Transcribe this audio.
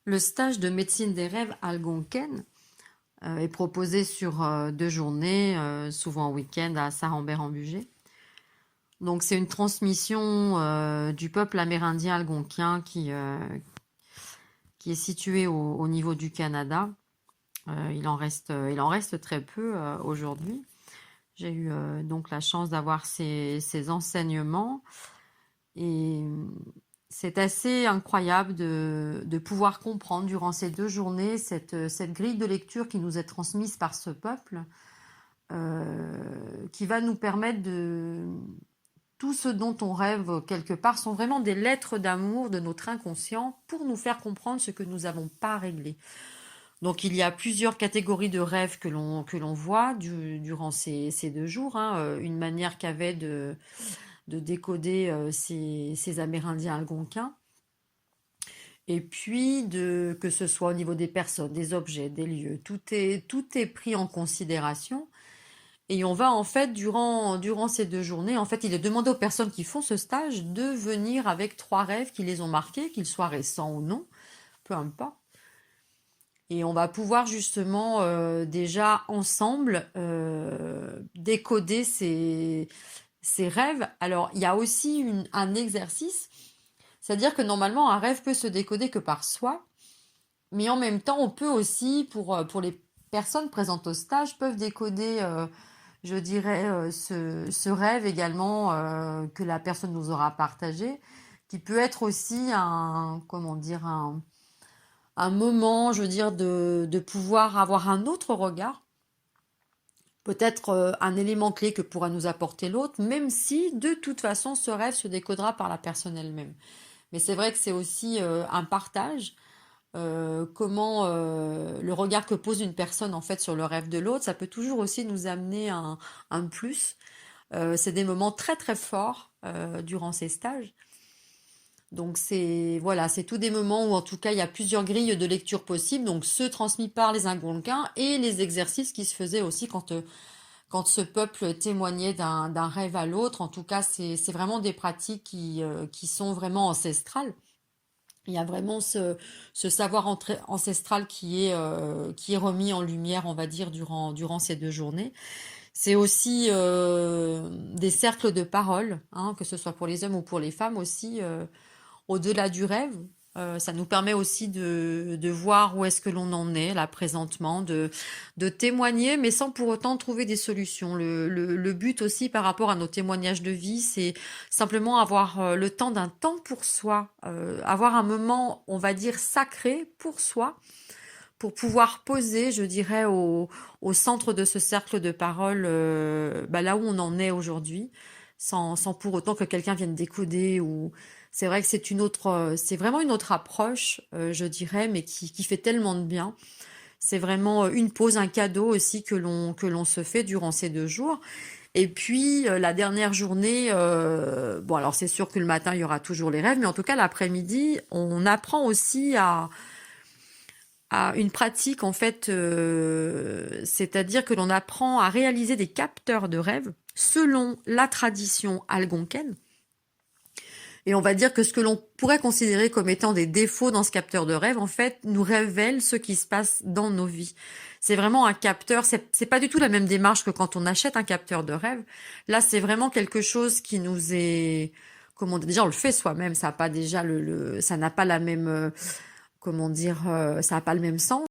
Le stage de médecine des rêves algonquine est proposé sur 2 journées, souvent en week-end à Saint-Rambert-en-Bugey. Donc c'est une transmission du peuple amérindien algonquin qui est situé au niveau du Canada. Il en reste très peu aujourd'hui. J'ai eu donc la chance d'avoir ces enseignements et c'est assez incroyable de pouvoir comprendre durant ces 2 journées cette grille de lecture qui nous est transmise par ce peuple, qui va nous permettre de... Tout ce dont on rêve quelque part sont vraiment des lettres d'amour de notre inconscient pour nous faire comprendre ce que nous n'avons pas réglé. Donc il y a plusieurs catégories de rêves que l'on voit durant ces 2 jours, hein. Une manière qu'avait de décoder ces Amérindiens algonquins. Et puis, que ce soit au niveau des personnes, des objets, des lieux, tout est pris en considération. Et on va en fait, durant ces 2 journées, en fait, il est demandé aux personnes qui font ce stage de venir avec 3 rêves qui les ont marqués, qu'ils soient récents ou non, peu importe. Et on va pouvoir justement déjà ensemble décoder ces rêves. Alors, il y a aussi un exercice, c'est-à-dire que normalement, un rêve peut se décoder que par soi, mais en même temps, on peut aussi, pour les personnes présentes au stage, peuvent décoder, je dirais, ce rêve également que la personne nous aura partagé, qui peut être aussi comment dire, un moment, je veux dire, de pouvoir avoir un autre regard, peut-être un élément clé que pourra nous apporter l'autre, même si de toute façon ce rêve se décodera par la personne elle-même. Mais c'est vrai que c'est aussi un partage, comment le regard que pose une personne en fait sur le rêve de l'autre, ça peut toujours aussi nous amener un plus. C'est des moments très très forts durant ces stages. Donc c'est voilà, c'est tous des moments où en tout cas il y a plusieurs grilles de lecture possibles, donc ceux transmis par les Algonquins et les exercices qui se faisaient aussi quand ce peuple témoignait d'un rêve à l'autre. En tout cas, c'est vraiment des pratiques qui sont vraiment ancestrales. Il y a vraiment ce savoir ancestral qui est remis en lumière, on va dire, durant ces 2 journées. C'est aussi des cercles de parole, hein, que ce soit pour les hommes ou pour les femmes aussi, au-delà du rêve. Ça nous permet aussi de voir où est-ce que l'on en est là présentement, de témoigner, mais sans pour autant trouver des solutions. Le but aussi par rapport à nos témoignages de vie, c'est simplement avoir le temps d'un temps pour soi, avoir un moment, on va dire, sacré pour soi, pour pouvoir poser, je dirais, au centre de ce cercle de parole, bah, là où on en est aujourd'hui, sans pour autant que quelqu'un vienne décoder ou c'est vrai que c'est vraiment une autre approche, je dirais, mais qui fait tellement de bien. C'est vraiment une pause, un cadeau aussi que l'on se fait durant ces 2 jours. Et puis la dernière journée, bon alors c'est sûr que le matin il y aura toujours les rêves, mais en tout cas l'après-midi, on apprend aussi à une pratique en fait, c'est-à-dire que l'on apprend à réaliser des capteurs de rêves selon la tradition algonquine. Et on va dire que ce que l'on pourrait considérer comme étant des défauts dans ce capteur de rêve, en fait, nous révèle ce qui se passe dans nos vies. C'est vraiment un capteur, c'est pas du tout la même démarche que quand on achète un capteur de rêve. Là, c'est vraiment quelque chose qui nous est, comment dire, déjà on le fait soi-même, ça n'a pas déjà ça n'a pas la même, comment dire, ça n'a pas le même sens.